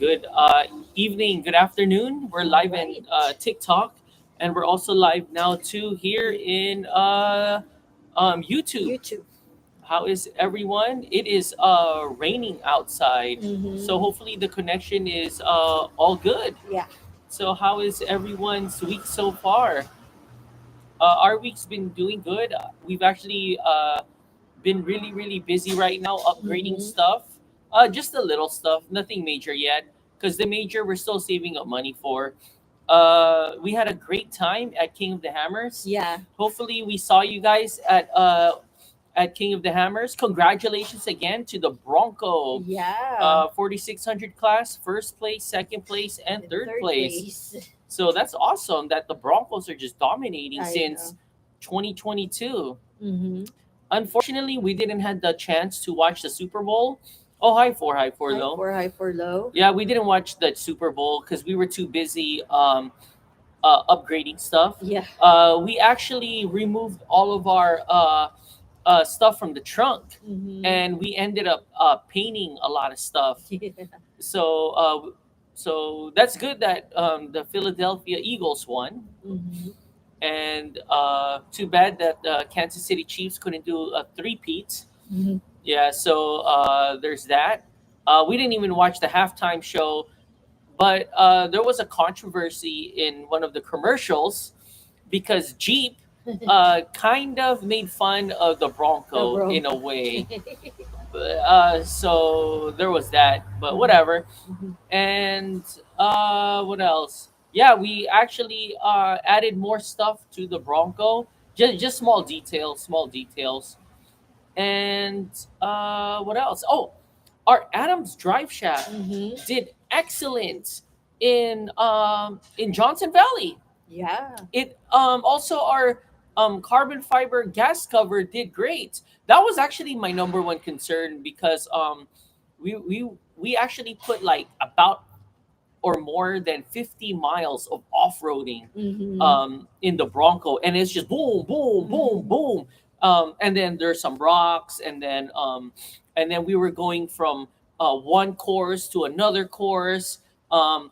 good evening, good afternoon. We're All live in right. TikTok, and we're also live now too here in YouTube. YouTube. How is everyone? It is raining outside, so Mm-hmm. hopefully the connection is all good. Yeah. So how is everyone's week so far? Our week's been doing good. We've actually been really busy right now upgrading Mm-hmm. stuff. Just a little stuff, nothing major yet. Because the major we're still saving up money for. We had a great time at King of the Hammers. Yeah. Hopefully, we saw you guys at King of the Hammers. Congratulations again to the Bronco Yeah. 4600 class, first place, second place, and In third third place. place. So that's awesome that the Broncos are just dominating I since know. 2022. Mm-hmm. Unfortunately, we didn't have the chance to watch the Super Bowl. Oh, hi for High though. for high for low. Yeah, we didn't watch the Super Bowl because we were too busy upgrading stuff. Yeah. We actually removed all of our stuff from the trunk, Mm-hmm. and we ended up painting a lot of stuff. Yeah. So, so that's good that the Philadelphia Eagles won, Mm-hmm. and too bad that the Kansas City Chiefs couldn't do a three-peat. Mm-hmm. Yeah, so there's that. We didn't even watch the halftime show, but there was a controversy in one of the commercials because Jeep kind of made fun of the The Bronco in a Bronco. way. So there was that, but Mm-hmm. whatever. Mm-hmm. And what else? Yeah, we actually added more stuff to the Bronco. Just small details, small details. And what else? Oh, our Adams drive shaft Mm-hmm. did excellent in Johnson Valley. Yeah. It also our carbon fiber gas cover did great. That was actually my number one concern because we actually put like about or more than 50 miles of off-roading Mm-hmm. in the Bronco, and it's just boom boom boom Mm-hmm. boom. And then there's some rocks, and then we were going from one course to another course. um,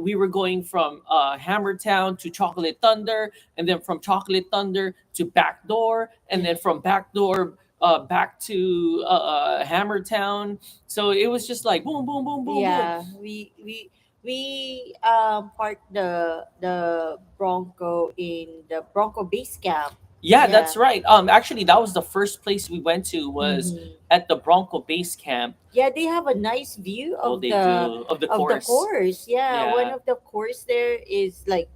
we were going from Hammertown to Chocolate Thunder, and then from Chocolate Thunder to Backdoor, and then from Backdoor back to Hammertown. So it was just like boom, boom, boom, boom, boom. Yeah. We parked the Bronco in the Bronco base camp. Yeah, Yeah. that's right. Actually, that was the first place we went to was Mm-hmm. at the Bronco base camp. Yeah, they have a nice view Oh, of they the do of the course. course. Yeah, one Yeah. of the course there is like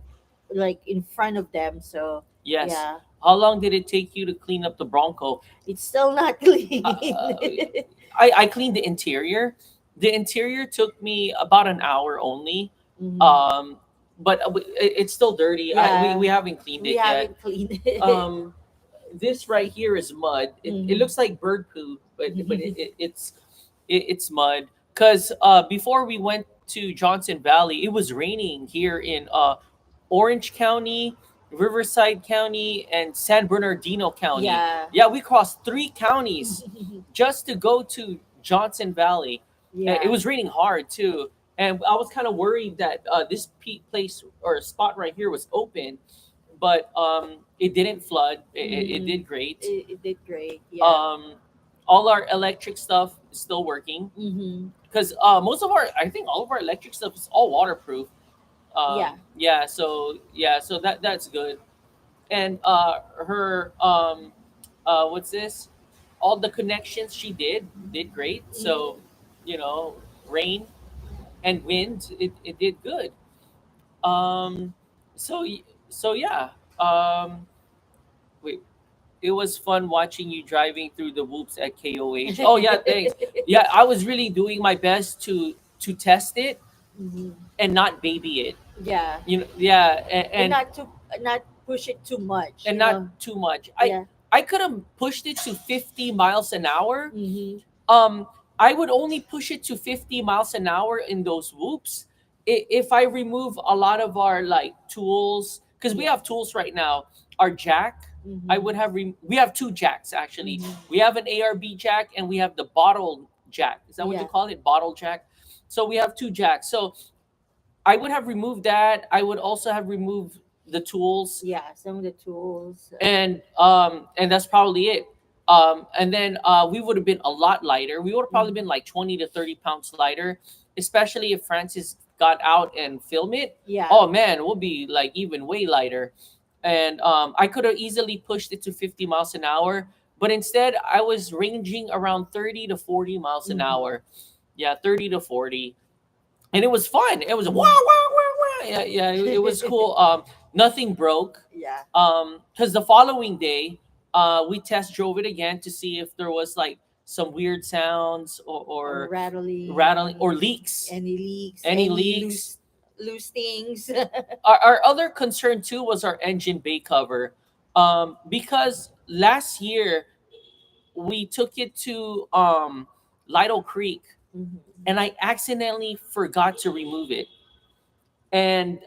in front of them. So Yes. yeah, How long did it take you to clean up the Bronco? it's still not clean. Uh, I cleaned the interior. The interior took me about an hour only. Mhm. Um, but it's still dirty. We Yeah, haven't cleaned we it yet. haven't cleaned it. Um, this right here is mud. It Mhm. looks like bird poo, but it's mud. Cause before we went to Johnson Valley, it was raining here in Orange County, Riverside County, and San Bernardino County. Yeah. Yeah, we crossed three counties just to go to Johnson Valley. It Yeah. was raining hard too, and I was kind of worried that this place or spot right here was open, but it didn't flood. It Mhm. did great. It did great. Yeah. Um, all our electric stuff is still working Mhm. because most of our, I think all of our electric stuff is all waterproof. Yeah. Yeah, so that's good. And her what's this? All the connections she did great. So Mhm. rain and wind, it did good. Um, so so yeah. Wait, it was fun watching you driving through the whoops at KOH. Oh yeah, thanks. Yeah, I was really doing my best to test it Mhm. and not baby it. Yeah. Yeah, And not push it too much, and you not know. too much. Yeah. I could have pushed it to 50 miles an hour. Mhm. Um, I would only push it to 50 miles an hour in those whoops if I remove a lot of our like tools because we Yeah. have tools right now. Our jack, I Mhm. would have we have two jacks actually. Mhm. We have an ARB jack and we have the bottle jack. Is that what you Yeah. call it? Bottle jack. So we have two jacks. So I would have removed that. I would also have removed the tools, Yeah, some of the tools. and that's probably it. And then we would have been a lot lighter. We would have probably been Mhm. like 20 to 30 pounds lighter, especially if Francis got out and film it. Yeah. Oh man, we'll be like even way lighter. And I could have easily pushed it to 50 miles an hour, but instead I was ranging around 30 to 40 miles an Mhm. hour. Yeah, 30 to 40, and it was fun. It was wow, Mhm. wow, wow, wow. Yeah, yeah, it was cool. Nothing broke. Yeah. Because the following day, we test drove it again to see if there was like some weird sounds Or or rattling. rattling or leaks. Any leaks. Any Any leaks? loose things. Our other concern too was our engine bay cover, because last year we took it to Lido Creek, Mhm. and I accidentally forgot to remove it. And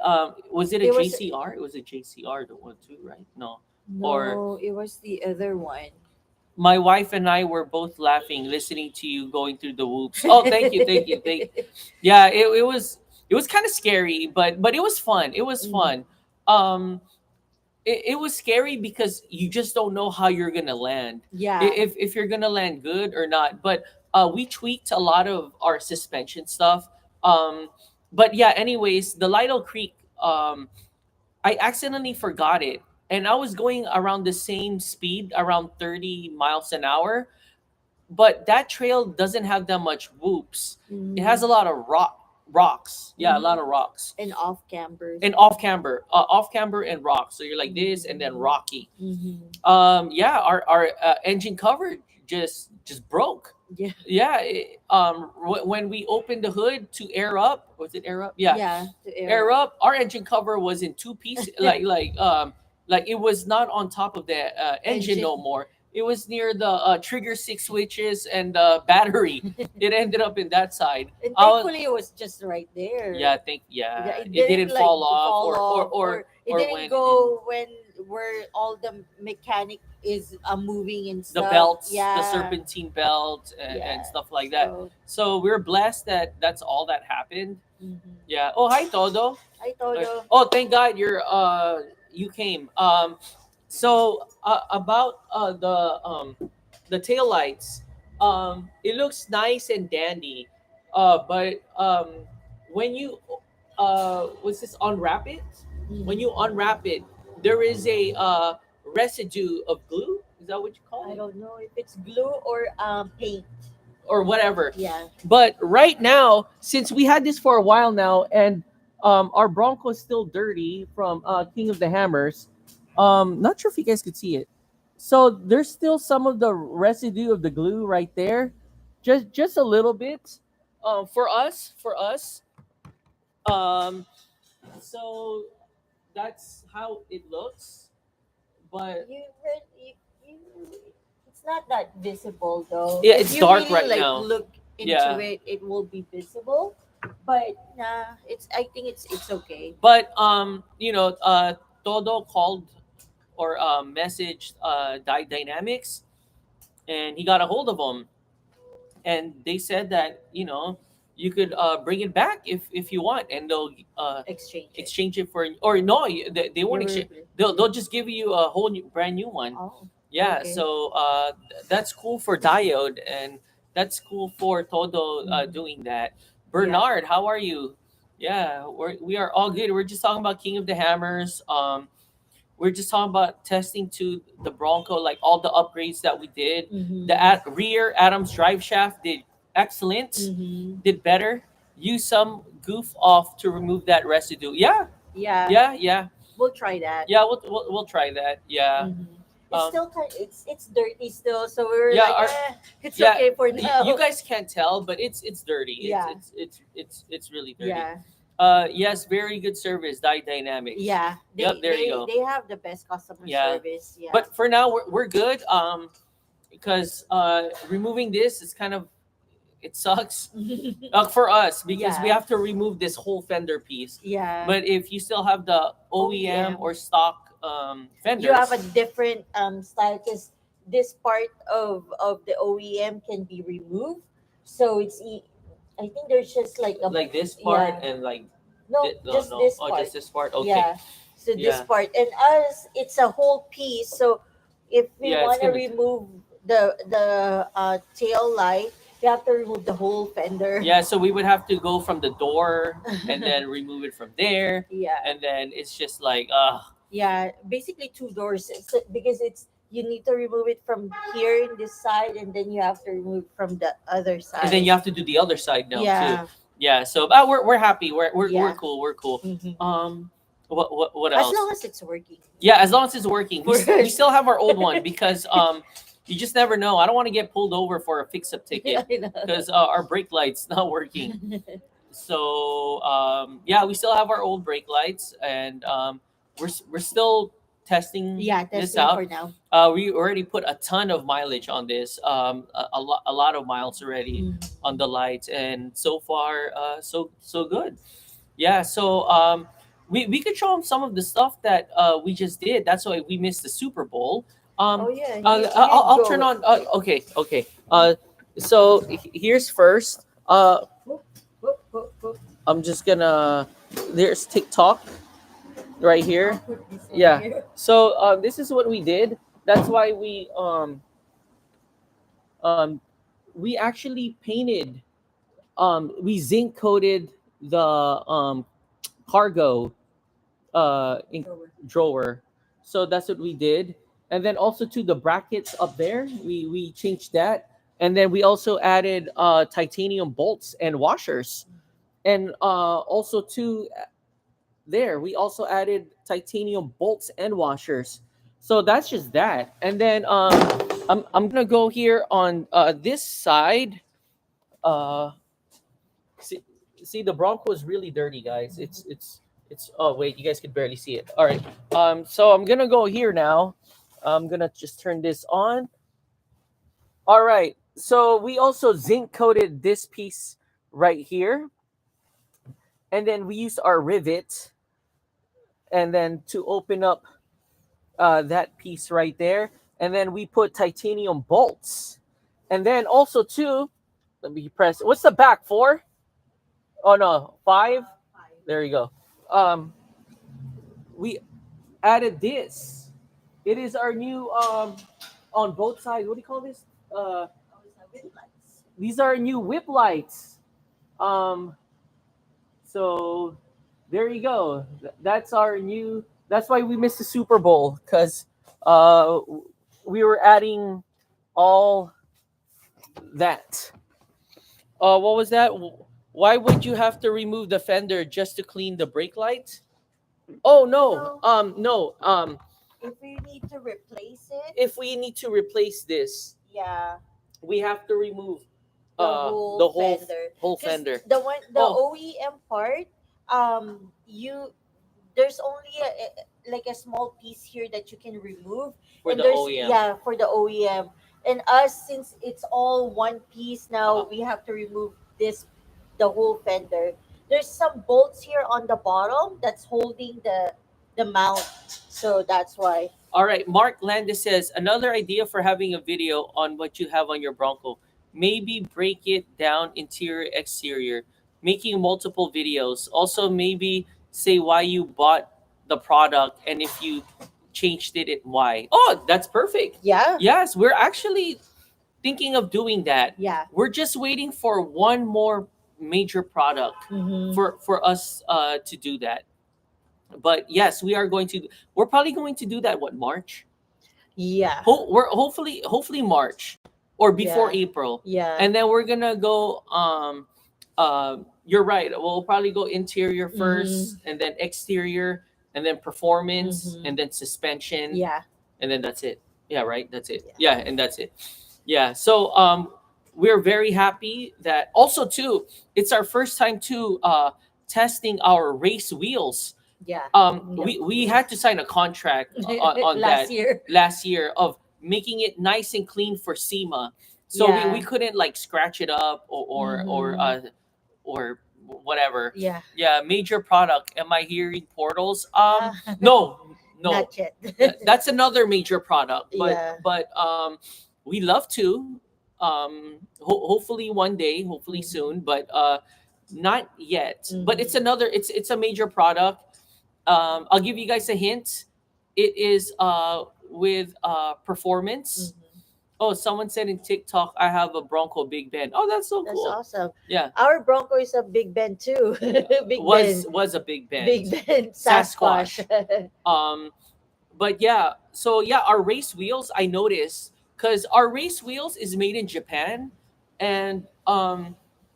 was it a It was JCR? It was a JCR, the one too, right? No. Or no, it was the other one. my wife and I were both laughing listening to you going through the whoops. Oh, thank you, thank you, thank. Yeah, it was kind of scary, but it was fun. It was Mhm. fun. Um, it was scary because you just don't know how you're gonna land. Yeah. If you're gonna land good or not. But we tweaked a lot of our suspension stuff. Um, but yeah, anyways, the Lido Creek. I accidentally forgot it, and I was going around the same speed, around 30 miles an hour. But that trail doesn't have that much whoops. It has a Mhm. lot of rocks. Yeah, a lot Mhm. of rocks And off campers. and off camber and rocks. So you're like this and then rocky. Mm-hmm. Yeah, our engine cover just broke. Yeah. Yeah, when we opened the hood to air up, was it air up? Yeah, Yeah. To air air up. up. Our engine cover was in two pieces, like it was not on top of the engine Engine. no more. It was near the trigger six switches and the battery. It ended up in that side. And thankfully, it was just right there. Yeah, I think Yeah, yeah, it it didn't didn't like fall off fall or off, or it or didn't went in go when where all the mechanic is moving and the stuff. belts, the Yeah. serpentine belt, and Yeah. stuff like that. So. So we're blessed that that's all that happened. Mhm. Yeah. Oh, hi Todo. Hi, Todo. Oh, thank God you came. So about the tail lights, it looks nice and dandy, but when you what's this unwrap it? When Mhm. you unwrap it, there is a residue of glue. Is that what you call I it? don't know if it's glue or paint. Or whatever. Yeah. But right now, since we had this for a while now, and our Bronco is still dirty from King of the Hammers, not sure if you guys could see it. So there's still some of the residue of the glue right there, just a little bit. For us. Um, so that's how it looks. But You, it's not that visible though. yeah, If it's you dark really right like now. look into Yeah. it, it will be visible. But nah, it's. I think it's okay. But Todo called or messaged Dynamics, and he got a hold of them, and they said that you could bring it back if you want, and they'll Exchange it. exchange it for, or no, they They won't were. exchange. They'll just give you a whole brand new one. Oh. Yeah, Okay. so that's cool for Diode, and that's cool for Todo Mhm. doing that. Yeah. Bernard, how are you? Yeah, we are all good. We're just talking about King of the Hammers. We're just talking about testing to the Bronco, like all the upgrades that we did. The Mhm. rear Adams drive shaft did excellent, Mhm. did better. Use some goof off to remove that residue. Yeah, Yeah. yeah, yeah, We'll try that. yeah. We'll try that. Yeah. Mhm. It's Um, still kind. It's dirty still, so we were yeah, like, our, it's yeah. okay for You now. guys can't tell, but it's dirty. Yeah. It's really dirty. Yeah. Yes, very good service, Dynamics. Yeah. Yep, there you go. They have the best customer Yeah. service. Yeah. But for now, we're good. Because removing this is kind of, it sucks for us because we Yeah. have to remove this whole fender piece. Yeah. But if you still have the OEM OEM. or stock fenders, You have a different style because this part of the OEM can be removed, so I think there's just like a Like this part yeah. and like No, no, just no. this Oh, part. just this part. Okay. Yeah. So this Yeah. part, and us, it's a whole piece. So if we Yeah, it's want to gonna. remove the tail light, we have to remove the whole fender. Yeah, so we would have to go from the door and then remove it from there, Yeah. and then it's just like, Yeah, basically two doors. Because it's you need to remove it from here in this side, and then you have to remove from the other and then side. you have to do the other side now too. Yeah, Yeah, so we're happy. We're yeah. cool. We're cool. Hmm. What As else? long as it's working. Yeah, as long as it's working. We We're- still have our old one because you just never know. I don't want to get pulled over for a fix up ticket I know. because our brake light's not working. So yeah, we still have our old brake lights, and we're still testing Yeah, this testing for out. now. We already put a ton of mileage on this, a lot of miles already Mm. on the lights, and so far, so good. Yeah, so we could show them some of the stuff that we just did. That's why we missed the Super Bowl. Oh Um, yeah, I'll go. turn on. Okay, okay. So here's first. Whoop, whoop, whoop, whoop. I'm just gonna. There's TikTok right I'll here. put this one Yeah. here. So this is what we did. That's why um we actually painted. We zinc coated the cargo in drawer. So that's what we did. And then also to the brackets up there, we changed that. And then we also added titanium bolts and washers. And also to there, we also added titanium bolts and washers. So that's just that. And then I'm gonna go here on this side. Uh, see, see the Bronco is really dirty, guys. It's. Oh wait, you guys could barely see it. All right. So I'm gonna go here now. I'm gonna just turn this on. All right. So we also zinc coated this piece right here, and then we used our rivet, and then to open up that piece right there, and then we put titanium bolts, and then also too. Let me press. What's the back for? Oh no, five. There you go. We added this. It is our new on both sides. What do you call this? These are new whip lights. Um, so there you go. That's our new. That's why we missed the Super Bowl because we were adding all that. What was that? Why would you have to remove the fender just to clean the brake lights? Oh no. No. If we need to replace it, If we need to replace this, yeah, we have to remove the the whole fender. whole 'Cause fender. the Oh. OEM part, you there's only like a small piece here that you can remove, For and the there's OEM. yeah for the OEM, and us since it's all one piece now, Uh-huh. we have to remove the whole fender. There's some bolts here on the bottom that's holding the mount, so that's why. All right, Mark Landis says another idea for having a video on what you have on your Bronco. Maybe break it down interior exterior, making multiple videos. Also, maybe say why you bought the product and if you changed it and why. Oh, that's perfect. Yeah, Yes, we're actually thinking of doing that. yeah. We're just waiting for one more major product Mm-hmm. for us to do that. But yes, we are going to. We're probably going to do that. What, March? Yeah, We're hopefully March or before yeah, April, yeah. and then we're gonna go. You're right. We'll probably go interior Mm-hmm. first, and then exterior, and then performance, Mm-hmm. and then suspension, Yeah, and then that's it. Yeah, right. That's it. yeah. Yeah, and that's it. Yeah. So we're very happy that also too. It's our first time to testing our race wheels. Yeah. We had to sign a contract on Last that year. last year of making it nice and clean for SEMA. So Yeah. we couldn't like scratch it up or whatever. Yeah. Yeah, major product. Am I hearing portals? Ah. No, no. Not yet. That's another major product. But Yeah. but we love to. hopefully one day, hopefully soon, but not yet. But it's Mhm. another. It's a major product. I'll give you guys a hint. It is with performance. Mhm. Oh, someone said in TikTok, I have a Bronco Big Ben. Oh, that's so That's cool. awesome. Yeah, Our Bronco is a Big Ben too. Big Ben. was a Big Big Bend. Ben Sasquatch. Sasquatch. Um, but yeah, so yeah, our race wheels, I noticed, because our race wheels is made in Japan, and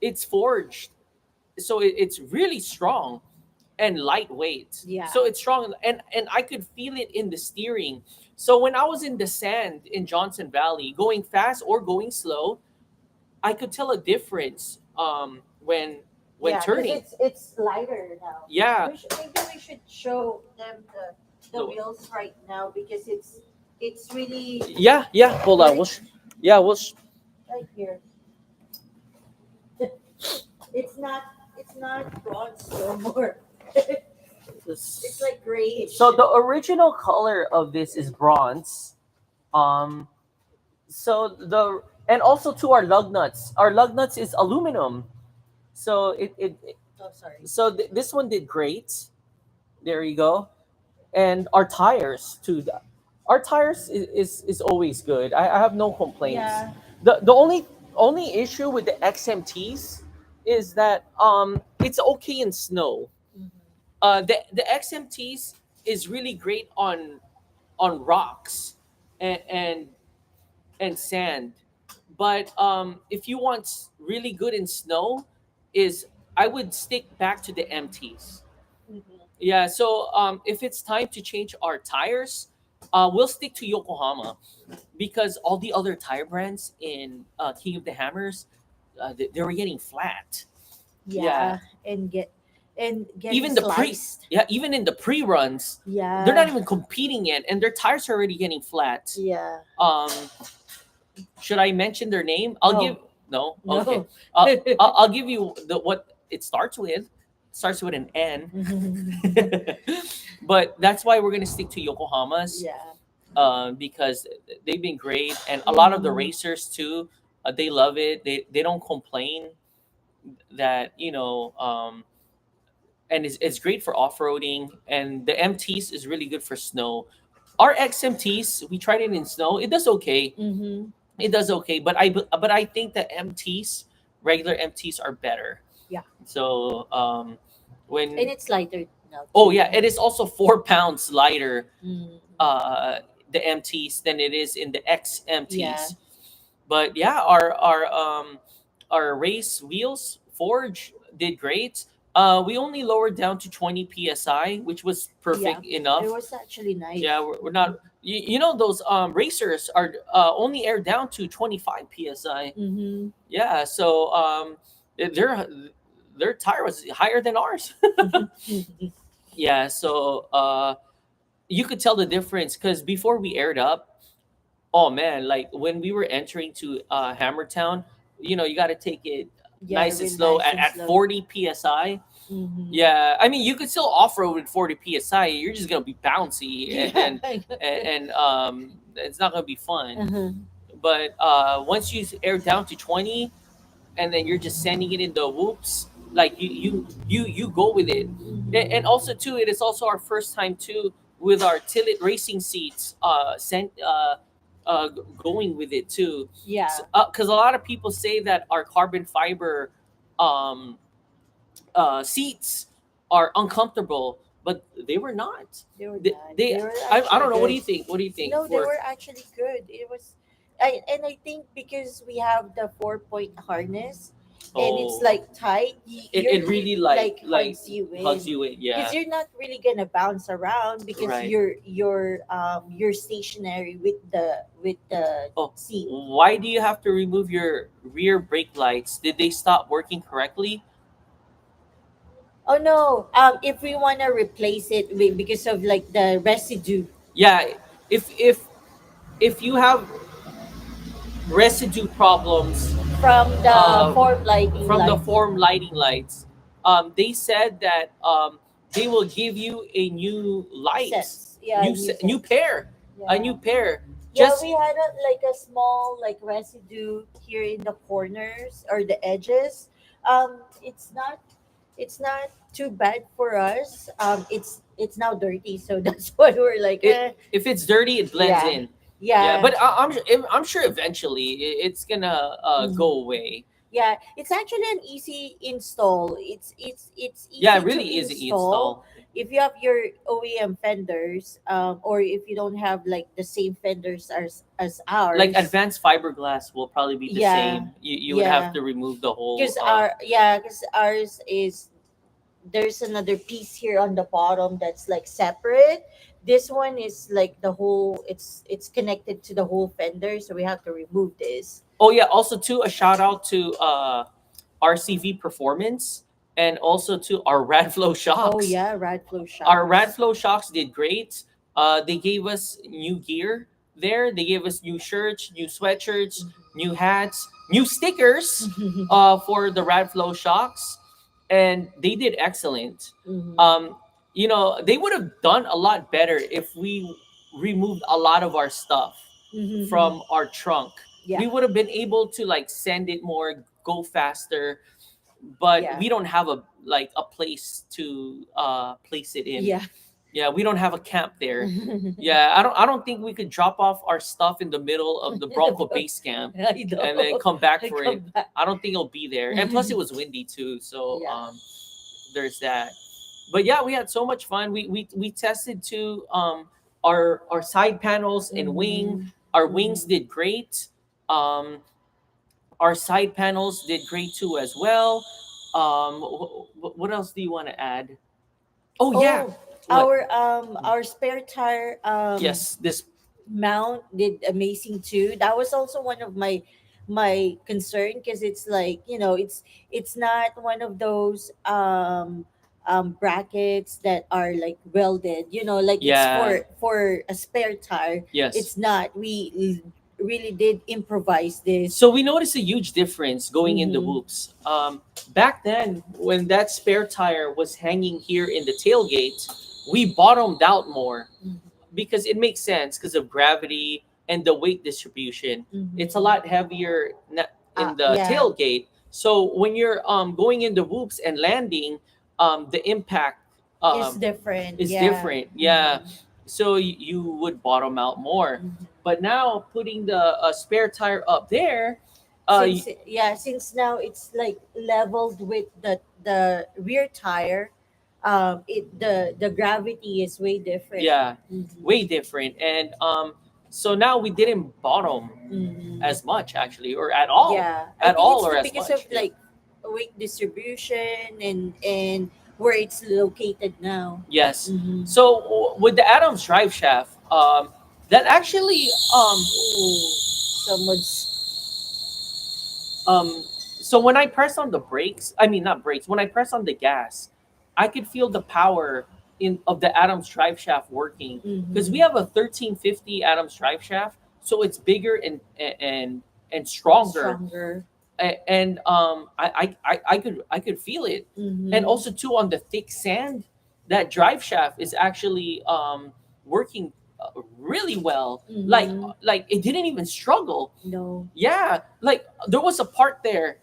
it's forged, so it's really strong and lightweight. Yeah. So it's strong, and I could feel it in the steering. So when I was in the sand in Johnson Valley, going fast or going slow, I could tell a difference when Yeah, because turning. it's lighter now. Yeah. We should show them the No. wheels right now because it's really Yeah. Hold on. right Yeah, we'll. right here. It's not it's not bronze no more. It's This, like grayish. so the original color of this is bronze. Um, so the and also to our lug nuts. Our lug nuts is aluminum. So Oh, sorry. so this one did great. There you go. And our tires too. Our tires is always good. I have no complaints. Yeah. The only issue with the XMTs is that it's okay in snow. Mhm. The XMTs is really great on rocks and and sand, but if you want really good in snow, is I would stick back to the MTs. Mhm. Yeah, so if it's time to change our tires, we'll stick to Yokohama because all the other tire brands in King of the Hammers, they were getting flat. Yeah, Yeah, and getting even the pre sliced. yeah even in the pre-runs, they're not Yeah. even competing yet, and their tires are already getting flat. Yeah. Um, should I mention their name? I'll give No. no. Okay, No. I'll give you the what it starts with. Starts with an N. But that's why we're gonna stick to Yokohama's, Yeah. because they've been great, and a lot of the Mhm. racers too. They love it. They don't complain that and it's great for off-roading, and the MTs is really good for snow. Our XMTs, we tried it in snow. It does okay. Mhm. It does okay, but I think the MTs, regular MTs, are better. Yeah. So And when it's lighter now oh too. yeah, it is also 4 pounds lighter, Mm. uh the MTs, than it is in the Yeah. XMTs. But yeah, our race wheels forge did great. We only lowered down to 20 psi, which was Yeah. perfect It enough. was actually nice. Yeah, we're not. You know those racers are only air down to 25 psi. Mhm. Yeah, so their their tire was higher than ours. Yeah, so you could tell the difference because before we aired up, oh man, like when we were entering to Hammertown, you got to take it Yeah, nice and real slow nice at, and at slow. 40 psi. Mhm. Yeah, I mean you could still off road with 40 psi. You're just gonna be bouncy Yeah. and it's not gonna be fun. Uh-huh. But once you air down to 20, and then you're just sending it in the whoops, like you go with it. And Mhm. also too, it is also our first time too with our Tillit racing seats going with it too, Yeah. because a lot of people say that our carbon fiber um seats are uncomfortable, but they were not. They were they, not. they They were I actually don't know, what do good. you think, No, they for were actually good. It was, and I think because we have the 4 point harness, and it's oh like tight, it really like like hugs you hugs in, you in, because yeah, you're not really gonna bounce around because right. you're stationary with the Oh, seat. why do you have to remove your rear brake lights? Did they stop working correctly? Oh no, if we wanna replace it because of like the residue Yeah, if you have residue problems from the uh, form lighting from the lights. form lighting lights, they said that they will give you a new light, Sets. Yeah, new new sets. pair, a Yeah. new pair. Yeah, Just we had like a small like residue here in the corners or the edges. It's not, it's not too bad for us. It's now dirty, so that's why we're like, it, if it's dirty, it blends yeah, in. Yeah, yeah. but I'm sure eventually it's gonna Mhm. go away. Yeah, it's actually an easy install. It's Yeah, easy to really easy install install. if you have your OEM fenders, or if you don't have like the same fenders as Like ours. advanced fiberglass will probably be the Yeah, same. You would have yeah. to remove the whole. Because ours is, there's another piece here on the bottom that's like separate. This one is like the whole. It's connected to the whole fender, so we have to remove this. Oh yeah, also too a shout out to RCV Performance and also to our Radflow Oh shocks. yeah, rad flow Our shocks. Radflow shocks did great. They gave us new gear there. They gave us new shirts, new sweatshirts, new hats, new stickers Mhm. for the Radflow shocks, and they did excellent. Mhm. Um, they would have done a lot better if we removed a lot of our stuff Mhm. from our trunk. Yeah, We would have been able to like send it more, go faster, but yeah, we don't have a place to place it in. yeah. Yeah, we don't have a camp there. Yeah, I don't think we could drop off our stuff in the middle of the Bronco base camp I and then know. come back I for it. come back. I don't think it'll be there. And plus it was windy too, so Yeah. there's that. But yeah, we had so much fun. We tested too our side panels and wing. Mhm. Our wings Mhm. did great. Um our side panels did great too as well. What else do you want to add? Oh yeah. Oh, What? our spare tire Yes, this. mount did amazing too. That was also one of my concern, because it's like, it's not one of those brackets that are like welded, like it's Yeah. for a spare tire. Yes. It's not. Really did improvise this. So we noticed a huge difference going in the Mm-hmm. whoops. Back then, when that spare tire was hanging here in the tailgate, we bottomed out more because it makes sense because of gravity and the weight distribution. It's a Mm-hmm. lot heavier in the Yeah, tailgate. So when you're going in the whoops and landing, the impact it's um, different. is Yeah. different. Yeah. Mm-hmm. So you would bottom out more. Mm-hmm. But now putting the spare tire up there, Since, yeah, since now it's like leveled with the rear tire, it the gravity is way different. yeah, Mm-hmm. way different. And so now we didn't bottom Mm-hmm. as much actually, or at all, Yeah, I think it's or as because of much. Yeah. like weight distribution and where it's located now. Yes. Mm-hmm. So with the Adams drive shaft, that actually Ooh, someone's. um so when I press on the brakes, I mean not brakes, when I press on the gas, I could feel the power in of the Adams drive shaft working because we Mm-hmm. have a 1350 Adams drive shaft, so it's bigger and stronger. Stronger. And I could feel it. And Mm-hmm. also too on the thick sand, that drive shaft is actually working really well. Mm-hmm. Like it didn't even struggle. No. Yeah, like there was a part there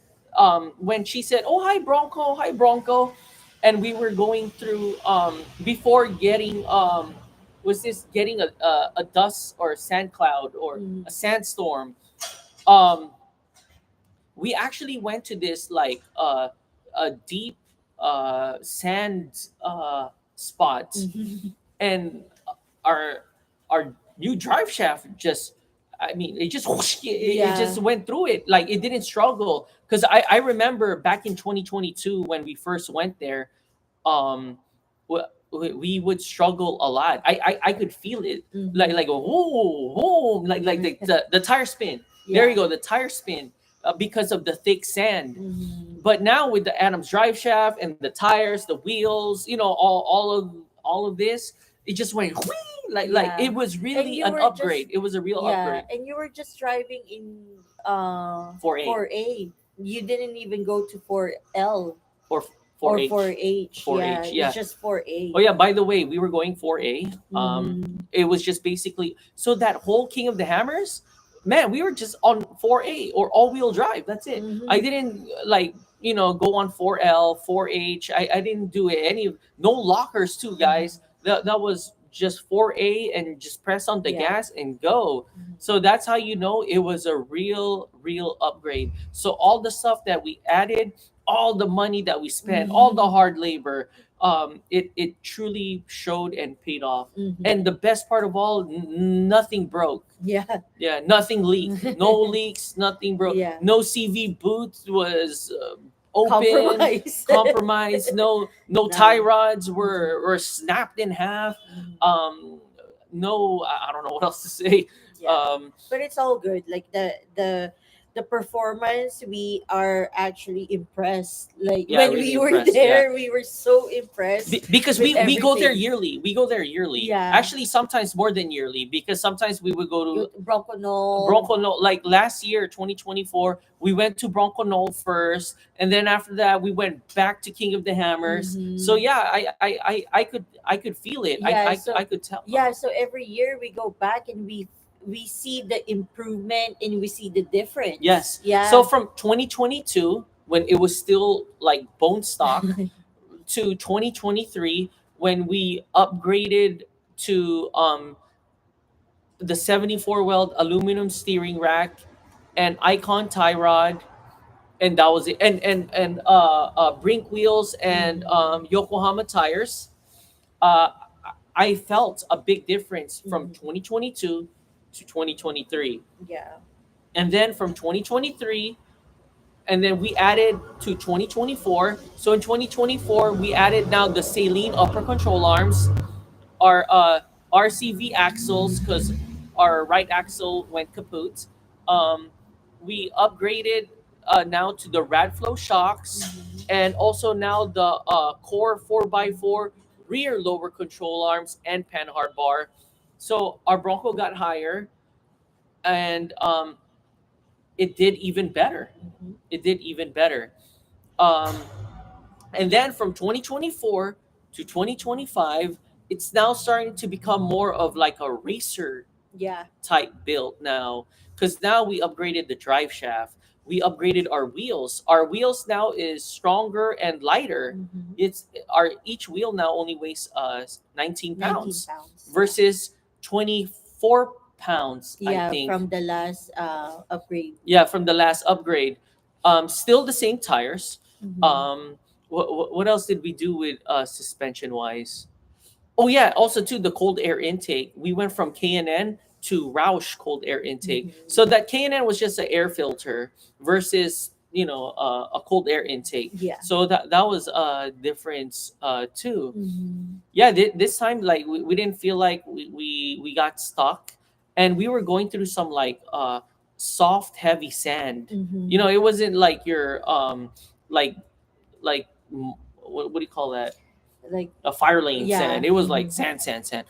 when she said, "Oh, hi Bronco," and we were going through before getting was this getting a dust or a sand cloud or Mm-hmm. a sandstorm. Um, we actually went to this like a deep sand spot, Mm-hmm. and our our new drive shaft just, I mean, it just it Yeah. just went through it like it didn't struggle. Because I remember back in 2022 when we first went there, um we would struggle a lot. I could feel it, Mm-hmm. like a whoa whoa, like the tire spin. There you Yeah. go, the tire spin, because of the thick sand. Mm-hmm. But now with the Adams drive shaft and the tires, the wheels, all of this, it just went whee, like Yeah. it was And really you an were just, upgrade. It was a real yeah, upgrade. and you were just driving in 4A 4A. You didn't even go to 4L. or or 4H. 4H. Yeah, 4H, it's yeah. just 4A. Oh yeah, by the way, we were going 4A. Mm-hmm. It was just basically so that whole King of the Hammers, man, we were just on 4A or all-wheel drive. That's it. I Mm-hmm. didn't like, go on 4L, 4H. I didn't do any of no lockers too, guys. Mm-hmm. That was just 4A and just press on the Yeah. gas and go. Mm-hmm. So that's how you know it was a real upgrade. So all the stuff that we added, all the money that we spent, all the hard labor, it truly showed and paid off. Mm-hmm. And the best part of all, nothing broke. Yeah. Yeah, nothing leaked. No leaks, nothing broke. Yeah. No CV boot was open, Compromise. compromised. No tie No. rods Mhm. were snapped in half. Mhm. Um, no, I don't know what else to say. Yeah, Um, but it's all good. Like the performance, we are actually impressed. Like yeah, when really we were impressed. Yeah. there, we were so impressed Because with we go there everything. yearly. We go there yearly. Yeah, Actually, sometimes more than yearly because sometimes we would go go to to Bronco no. Bronco Knoll. Like last year, 2024, we went to Bronco Knoll first, and then after that, we went back to King of the Hammers. So Hmm. yeah, I could feel it. Yeah, I so could tell. every year we go back and we see the improvement and we see the difference. Yes. So Yeah. from 2022, when it was still like bone stock, to 2023, when we upgraded to the 74 weld aluminum steering rack and icon tie rod, and that was it, and brink wheels and Mhm. Yokohama tires. uh I felt a big difference from Mhm. 2022 to 2023, Yeah. and then from 2023, and then we added to 2024. So in 2024 we added now the Saline upper control arms, our RCV axles because our right axle went kaput. Um, we upgraded now to the Radflow shocks, Mhm. and also now the Core 4x4 rear lower control arms and panhard bar. So our Bronco got higher, and it did even better. Mhm. It did even better. Um, and then from 2024 to 2025, it's now starting to become more of like a racer Yeah. type build now, because now we upgraded the drive shaft. We upgraded our wheels. Our wheels now is stronger and lighter. Mhm. It's our each wheel now only weighs 19 19 pounds pounds. Yeah. versus 24 pounds, I Yeah, think. from the last upgrade. Yeah, from the last upgrade. Still the same tires. Mhm. um what else did we do with suspension wise? Oh yeah, also too, the cold air intake. We went from K&N to Roush cold air intake. Mhm. So that K&N was just an air filter versus a cold air intake. Yeah. So that was a difference too. Mhm. Yeah, this time like we didn't feel like we got stuck, and we were going through some like soft heavy sand. Mhm. It wasn't like your like what do you call that, Like a fire lane yeah. sand. It was like Mhm. sand.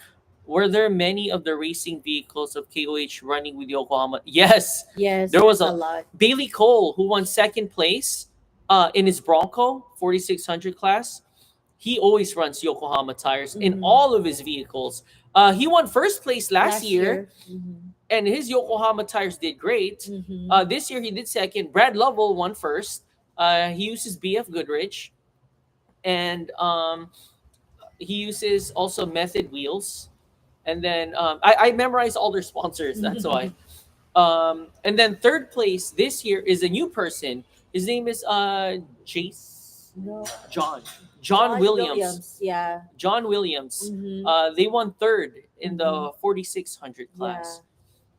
Were there many of the racing vehicles of KOH running with Yokohama? Yes, Yes, there was there's a a lot. Bailey Cole who won second place in his Bronco 4600 class. He always runs Yokohama tires in Mhm. all of his vehicles. He won first place last Last year, year. Mhm. and his Yokohama tires did great. Mhm. This year he did second. Brad Lovell won first. He uses BF Goodrich, and he uses also Method wheels. And then I memorized all their sponsors. That's why. And then third place this year is a new person. His name is Jace No, John John John Williams. Williams. Yeah. John Williams. Mhm. They won third in Mhm. the 4600 Yeah. class.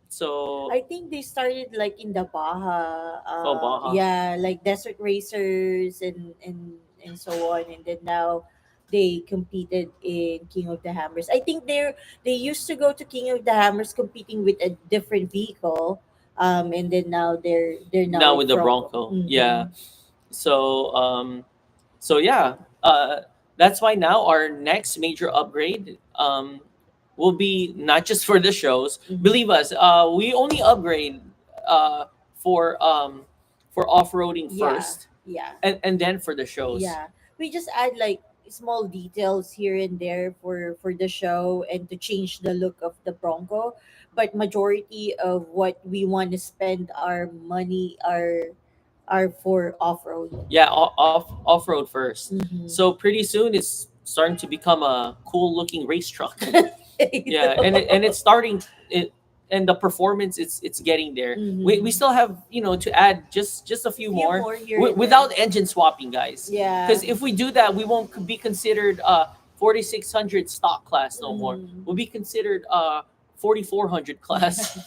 So I think they started like in the Baja, oh Baja. yeah, like desert racers and so on, and then now they competed in King of the Hammers. I think they used to go to King of the Hammers competing with a different vehicle, and then now they're now Now with with the Bronco. Bronco. Yeah. Mm-hmm. So so yeah, that's why now our next major upgrade will be not just for the shows. Mm-hmm. Believe us, we only upgrade uh, for um, for off roading Yeah, first, yeah. and then for the shows. Yeah. we just add like small details here and there for the show and to change the look of the Bronco. But majority of what we want to spend our money are for off road. Yeah, off road first. Mm-hmm. So pretty soon it's starting to become a cool looking race truck. Yeah, and it's starting it, and the performance it's getting there. We Mm-hmm. still have, to add just a few Few more, more here and there. without engine swapping, guys. Yeah. Because if we do that, we won't be considered 4600 stock class no more. Mm. We'll be considered 4400 class.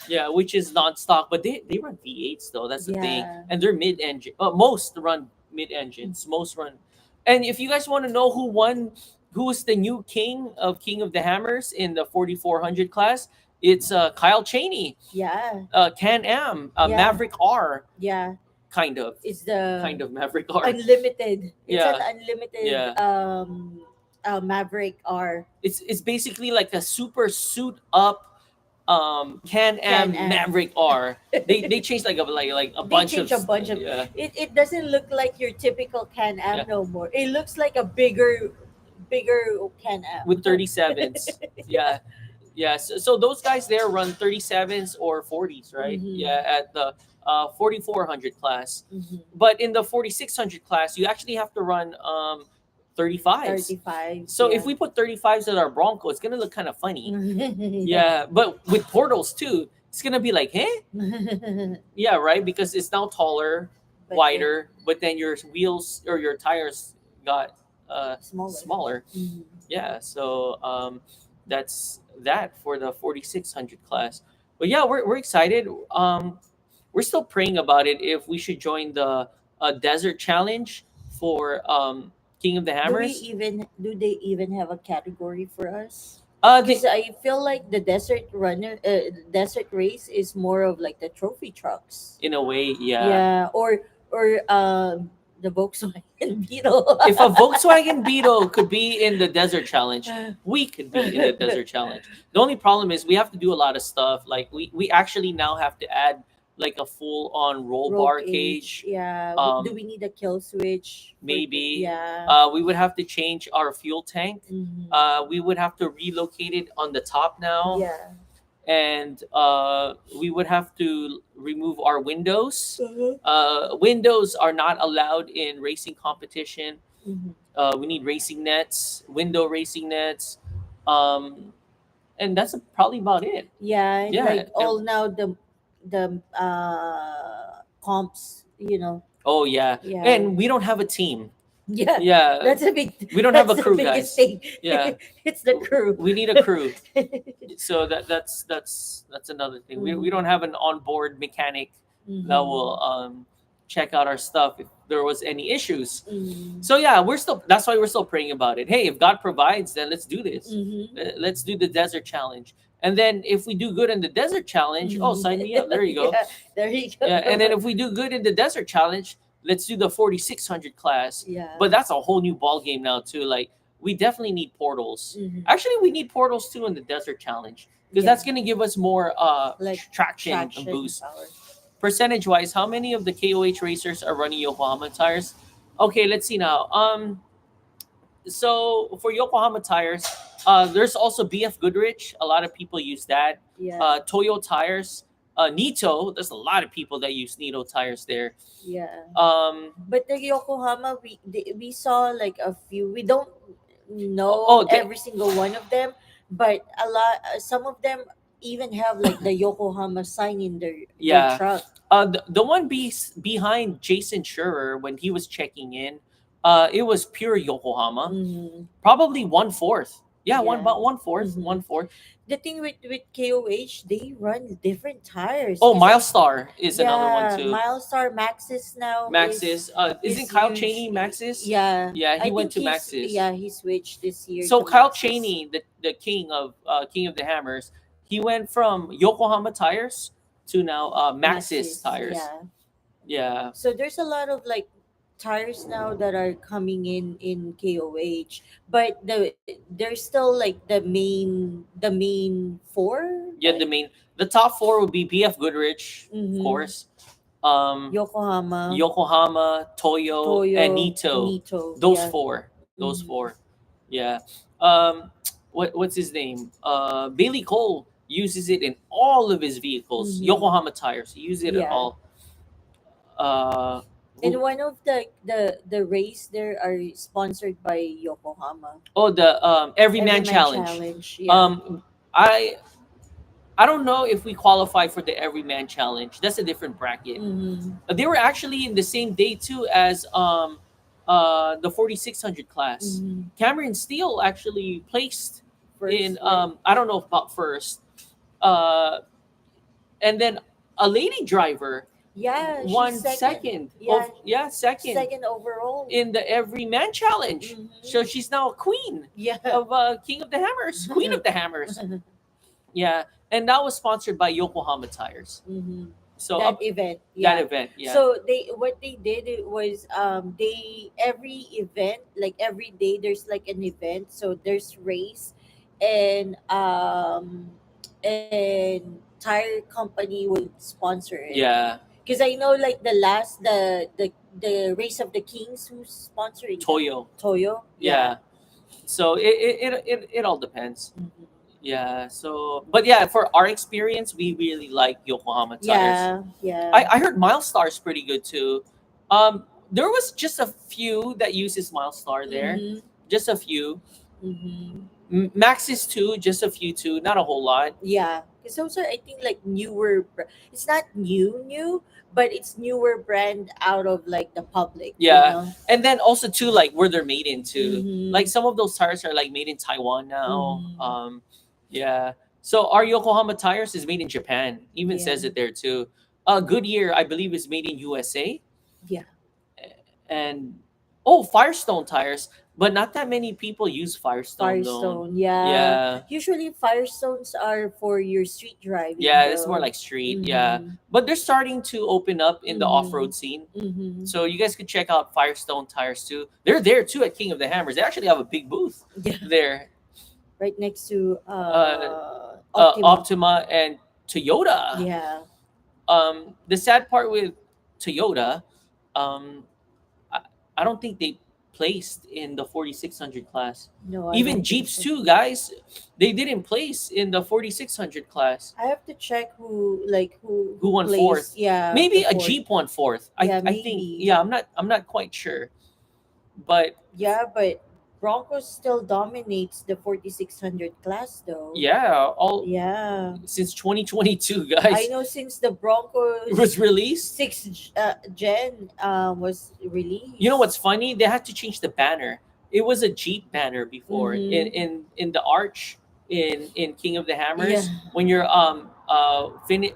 Yeah, which is non-stock, but they run V8s though. That's the thing, Yeah. and they're mid-engine. Most run mid-engines. Most run. And if you guys want to know who is the new king of the hammers in the 4400 class, it's Kyle Cheney, Yeah. Can-Am, Yeah. Maverick R, Yeah. kind of, It's the Maverick R. unlimited. It's an Yeah, unlimited yeah. Maverick R. It's basically like a super suit up Can Can-Am Am. Maverick R. They changed like a They bunch of change a bunch of yeah, it doesn't look like your typical Can yeah, Am no more. It looks like a bigger Can Am. with 37s. Yeah. Yeah, so those guys there run 37s or 40s, right? Mm-hmm. Yeah, at the 4400 class. Mm-hmm. But in the 4600 class, you actually have to run 35s. 35s, So if yeah. we put 35s at our Bronco, it's going to look kind of funny. Yeah. Yeah, but with portals too, it's going to be like, hey? Yeah, right? Because it's now taller, But wider, but then your wheels or your tires got smaller. smaller. Mhm. Yeah, so that's that for the 4600 class. But yeah, we're excited. We're still praying about it if we should join the desert challenge for King of the Hammers. Do they even have a category for us? They, Because I feel like the desert race is more of like the trophy trucks. in a way, yeah. Yeah, or the Volkswagen Beetle. If a Volkswagen Beetle could be in the desert challenge, we could be in the desert challenge. The only problem is we have to do a lot of stuff. Like we actually now have to add like a full on roll Roll bar cage. cage. Yeah. Do Um, we need a kill switch? maybe Yeah. we would have to change our fuel tank. Mhm. We would have to relocate it on the top now, Yeah. and we would have to remove our windows. Uh-huh. Windows are not allowed in racing competition. Mhm. We need racing nets, window racing nets, um, and that's probably about it. Yeah, and Yeah. like all now the comps, Oh yeah, yeah. and we don't have a team. Yeah. Yeah, That's a big we don't have that's a the crew, biggest guys. thing. Yeah, It's the crew. we need a crew. So that's another thing. We Mhm. don't have an onboard mechanic that Mhm. will check out our stuff if there was any issues. Mhm. So yeah, we're still that's why we're still praying about it. Hey, if God provides, then let's do this. Mhm. Let's do the desert challenge. And then if we do good in the desert challenge, oh, Mhm. sign me up. There you go. Yeah, there you Yeah, and then go. if we do good in the desert challenge, let's do the 4600 class. Yeah. But that's a whole new ball game now too. Like we definitely need portals. Mhm. Actually, we need portals too in the desert challenge because Yeah. that's going to give us more Like traction and traction boost. power. Percentage wise, how many of the KOH racers are running Yokohama tires? Okay, let's see now. So for Yokohama tires, there's also BF Goodrich. A lot of people use that. Yeah. Toyo tires, Nito. There's a lot of people that use Nito tires there. Yeah. Um, But the Yokohama, we saw like a few. We don't know oh, they, every single one of them, but a lot. Some of them even have like the Yokohama sign in their yeah. truck. The one behind Jason Schurer when he was checking in, it was pure Yokohama. Mhm. Probably 1/4. Yeah, Yeah. about 1/4, Mhm. 1/4. The thing with KOH, they run different tires. Oh, 'Cause Milestar is another one yeah, too. Milestar Maxis now Maxis. Isn't is Kyle huge. Cheney Maxis? Yeah, Yeah, he I went think to he's Maxis. yeah he switched this year. So to Kyle Maxis. Cheney, the king of the Hammers, he went from Yokohama tires to now Maxis Maxis, tires. yeah. Yeah. So there's a lot of like tires now that are coming in KOH, but there's still like the main four. Yeah, the top four would be BF Goodrich, of Mm-hmm. course. Yokohama, Yokohama, Toyo, and Toyo, Nito. Nito. Those Yeah. four. Those Mm-hmm. four. Yeah. Um, what's his name? Bailey Cole uses it in all of his vehicles. Mm-hmm. Yokohama tires. He uses it in Yeah. all. Uh, And who? one of the race there are sponsored by Yokohama. Oh, the Everyman Everyman Challenge. Challenge. Yeah. Um, I I don't know if we qualify for the Everyman Challenge. That's a different bracket. Mm-hmm. They were actually in the same day too as the 4600 class. Mm-hmm. Cameron Steele actually placed in First, right? I don't know about first. Uh, and then a lady driver Yeah, she's won second. second. Yeah, Second second overall. in the Everyman Challenge. So Mm-hmm. she's now a queen Yeah. of King of the Hammers, Queen of the Hammers. Yeah, and that was sponsored by Yokohama Tires. Mm-hmm. So That event, that yeah. event, yeah, So they what they did it was they every event like every day there's like an event, so there's race, and tire company would sponsor it. yeah. Because I know like the last the race of the kings who's sponsoring that? Toyo, Toyo, yeah. yeah. So it all depends. Mhm. Yeah. So, but yeah, for our experience, we really like Yokohama tires. Yeah, yeah. I heard Milestar's pretty good too. There was just a few that uses Milestar there, Mm-hmm. just a few. Mm-hmm. Maxis too, just a few too, not a whole lot. Yeah, because those are I think like newer. It's not new, but it's newer brand out of like the public. You Yeah, know. and then also too, like where they're made into. Mm-hmm. Like some of those tires are like made in Taiwan now. Mm-hmm. Yeah. So our Yokohama tires is made in Japan. Even Yeah. says it there too. Goodyear, I believe, is made in USA. Yeah. And oh, Firestone tires, but not that many people use Firestone though. Firestone. Yeah. Yeah. Usually Firestones are for your street driving. Yeah, it's more though. like street. Yeah, Mhm. but they're starting to open up in the Mhm. off-road scene. Mm-hmm. So you guys could check out Firestone tires too. They're there too at King of the Hammers. They actually have a big booth Yeah. there. Right next to Optima. Optima and Toyota. Yeah. The sad part with Toyota, um, I, I don't think they placed in the 4600 class. No, I Even don't think Jeeps so. too, guys. They didn't place in the 4600 class. I have to check who Who won placed, fourth? Yeah, Maybe the a fourth. Jeep won fourth. Yeah, I think. maybe. Yeah, I'm not quite sure, but Yeah, but Broncos still dominates the 4600 class though. yeah, all Yeah. since 2022, I guys, know since the it Broncos was released. 6 gen was released. You know what's funny? They had to change the banner. It was a Jeep banner before Mhm. in the arch in King of the Hammers Yeah. when you're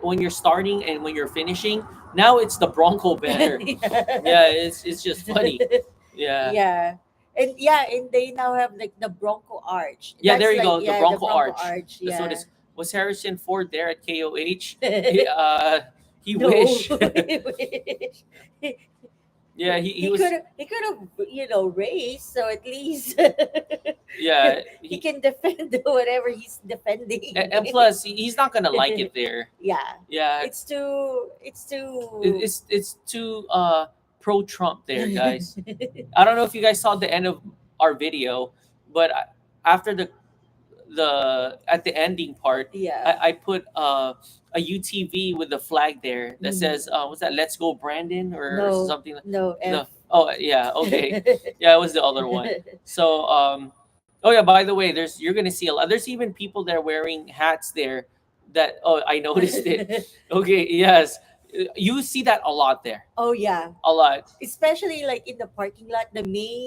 when you're starting and when you're finishing. Now it's the Bronco banner. Yeah, it's just funny. Yeah. Yeah. And they now have like the Bronco Arch. Yeah, That's there you like, go. The yeah, Bronco Arch. Arch. That's what Yeah. it's. Was Harrison Ford there at KOH? He No, wish. he wish. Yeah, he was. He could have raced, so at least Yeah, he can defend whatever he's defending. and plus he's not gonna like it there. Yeah, Yeah, it's too it's too pro Trump there, guys. I don't know if you guys saw the end of our video, but after the at the ending part, yeah. I put a UTV with the flag there that Mhm. says what's that? Let's go, Brandon, or No, something. no, No. F. Oh yeah. Okay. Yeah, it was the other one. So oh yeah. By the way, you're gonna see a lot. There's even people there wearing hats there. That I noticed it. Okay. Yes. You see that a lot there. Oh yeah, A lot. especially like in the parking lot,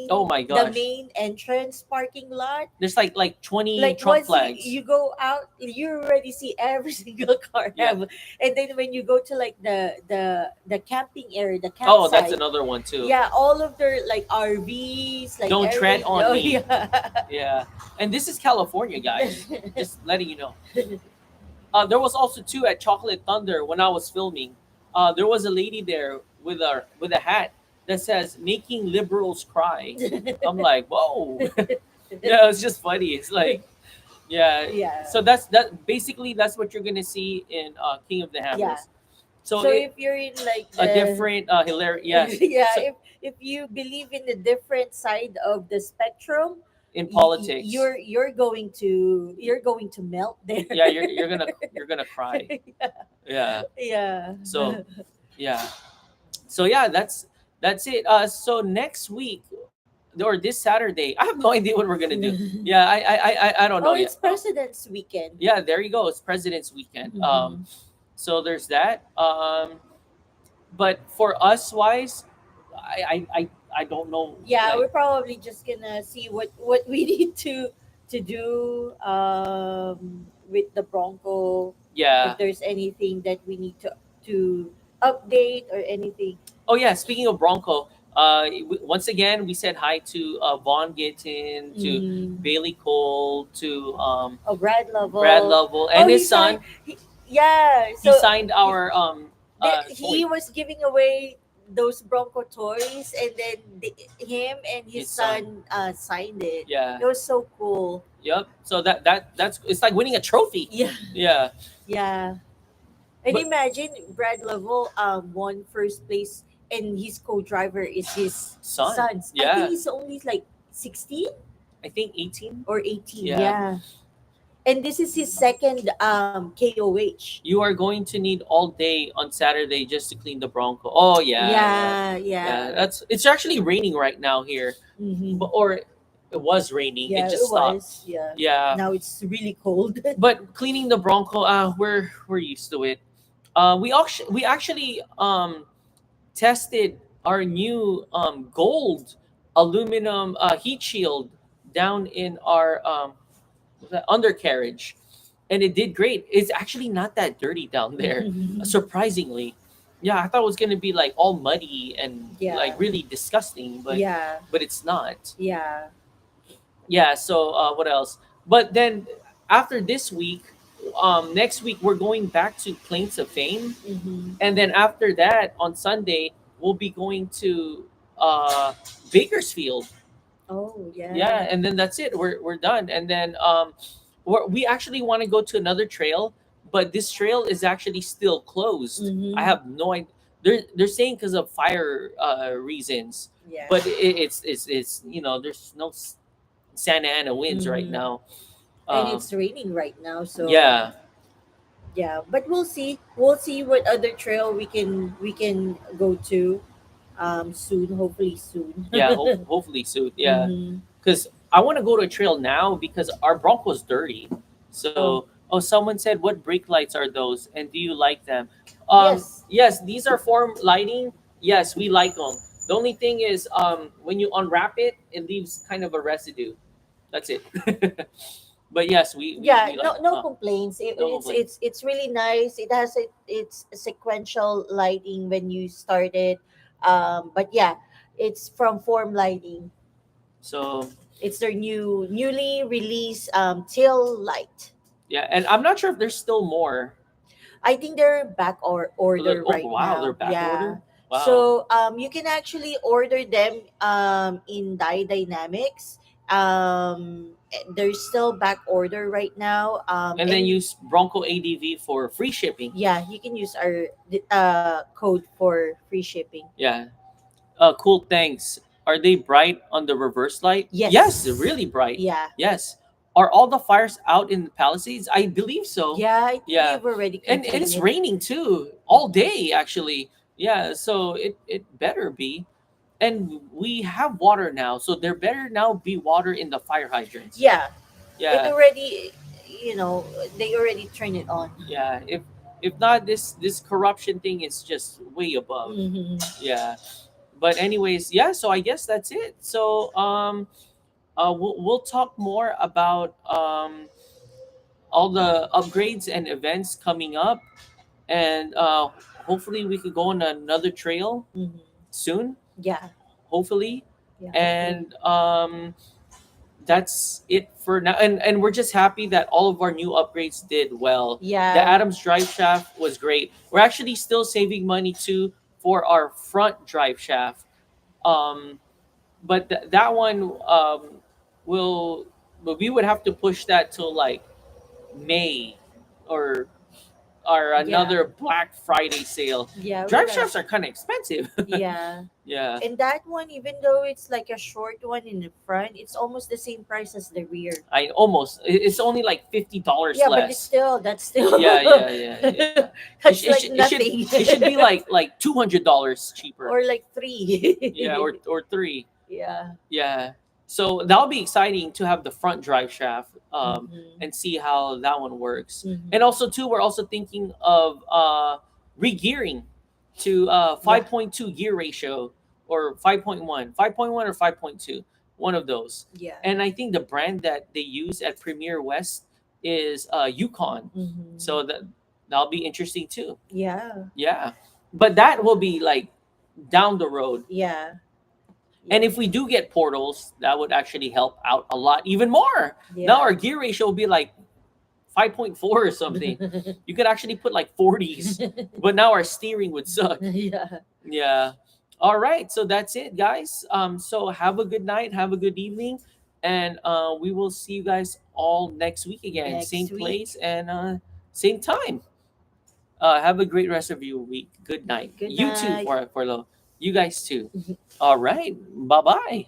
Oh my the gosh. main entrance parking lot. There's like 20 Like Trump once flags. you go out, you already see every single car Yeah. have. And then when you go to like the camping area, the Oh, that's campsite, another one too. yeah, all of their like RVs, like Don't tread everything. on Oh, me. Yeah. Yeah. And this is California, guys. Just letting you know. There was also two at Chocolate Thunder when I was filming. There was a lady there with a hat that says "Making Liberals Cry." I'm like, whoa. Yeah, it's just funny. It's like, yeah. Yeah. So that's that. Basically, that's what you're gonna see in King of the Hammers. Yeah. So So if you're in like a the different hilarious, yes. yeah, So if you believe in the different side of the spectrum, in politics, you're going to melt there. yeah, you're gonna cry. Yeah. Yeah. Yeah. So yeah. So yeah, that's it. So next week or this Saturday, I have no idea what we're gonna do. Yeah, I don't know Oh, yet. it's President's Weekend. Yeah, there you go. It's President's Weekend. Mhm. So there's that. But for us wise, I don't know. Yeah, Like, we're probably just gonna see what we need to do with the Bronco, yeah. if there's anything that we need to update or anything. Oh yeah. Speaking of Bronco, once again we said hi to Vaughn Gittin, to Mm. Bailey Cole, to Oh, Brad Brad Lovell. Lovell, Oh, and his son. yeah. He So signed our he toy. was giving away those Bronco toys, and then him and his His son. son signed it. Yeah. It was so cool. Yep. So that's it's like winning a trophy. Yeah, Yeah. yeah. And But imagine Brad Lovell won first place, and his co-driver is his son. sons. I think Yeah. he's only like 16 I think 18. or 18. Yeah. Yeah. And this is his second KOH. You are going to need all day on Saturday just to clean the Bronco. Oh yeah, yeah, Yeah, yeah. yeah. That's it's actually raining right now here, Mm-hmm. or it was raining. It Yeah, just it stopped. was. Yeah. Yeah, Now it's really cold. but cleaning the Bronco, we're used to it. We actually tested our new gold aluminum heat shield down in our the undercarriage, and it did great. It's actually not that dirty down there, surprisingly. Yeah, I thought it was gonna be like all muddy and Yeah. like really disgusting, but Yeah. it's not. Yeah. Yeah. So what else? But then after this week, next week we're going back to Plains of Fame, Mm-hmm. and then after that on Sunday we'll be going to uh, Bakersfield. Oh, Yeah, yeah. and then that's it. We're done, and then we actually want to go to another trail, but this trail is actually still closed. I Mm-hmm. have no idea. They're saying because of fire reasons, Yeah. but it's there's no Santa Ana winds right Mm-hmm. now. And Um, it's raining right now, so yeah, yeah. But we'll see. We'll see what other trail we can go to soon. Hopefully soon. yeah. Hopefully soon. Yeah, Mm-hmm. because I want to go to a trail now because our Bronco's dirty. Oh, So, oh, someone said, "What brake lights are those? And do you like them?" yes. Yes, these are form lighting. Yes, we like them. The only thing is, when you unwrap it, it leaves kind of a residue. That's it. But yes, Yeah, we no like. no complaints. No complaint. It's really nice. It has it's sequential lighting when you start it. But yeah, it's from Form Lighting. So It's their newly released tail light. yeah, and I'm not sure if there's still more. I think they're back or order Oh right wow, they're now. back Yeah. order. Wow. So you can actually order them in Dye Dynamics. There's still back order right now. And then use Bronco ADV for free shipping. Yeah, you can use our code for free shipping. Yeah. Cool. Thanks. Are they bright on the reverse light? Yes. Yes, they're really bright. Yeah. Yes. Are all the fires out in the Palisades? I believe so. Yeah, I think Yeah. they've already And it's contained it. raining too, all day actually. Yeah, so it better be. And we have water now, so there better now be water in the fire hydrants. Yeah, it Yeah, already, they already turned it on. yeah. If not, this corruption thing is just way above. Hmm. Yeah. But anyways, yeah. So I guess that's it. So we'll talk more about all the upgrades and events coming up, and hopefully we could go on another trail Hmm. soon. Yeah, Hopefully, yeah, hopefully. and that's it for now. And we're just happy that all of our new upgrades did well. The Yeah, Adams drive shaft was great. We're actually still saving money too for our front drive shaft. Um, but that one will, but we would have to push that till like May or our Yeah. another Black Friday sale. Yeah, we Drive like. shafts are kind of expensive. Yeah. Yeah, And that one, even though it's like a short one in the front, it's almost the same price as the rear. I almost. It's only like $50 Yeah, but it's less. still, that's still Yeah, yeah, yeah, yeah. that's like nothing. It should be like $200 cheaper. Or like Yeah, three. or three. Yeah. Yeah. So that'll be exciting to have the front drive shaft Mm-hmm. and see how that one works. And Mm-hmm. also too, we're also thinking of regearing to Yeah. 5.2 gear ratio or 5.1, 5.1 or 5.2, one of those. Yeah. And I think the brand that they use at Premier West is Yukon. Mm-hmm. So that'll be interesting too. Yeah. Yeah. But that will be like down the road. Yeah. And Yeah. if we do get portals, that would actually help out a lot even more. Now our Yeah. gear ratio will be like 5.4 or something. You could actually put like 40s, but now our steering would suck. Yeah. Yeah. All right. So that's it, guys. So have a good night, have a good evening, and we will see you guys all next week again. Same Next place week. and same time. Have a great rest of your week. Good night. Good You too, night. for you guys too. All right. Bye bye.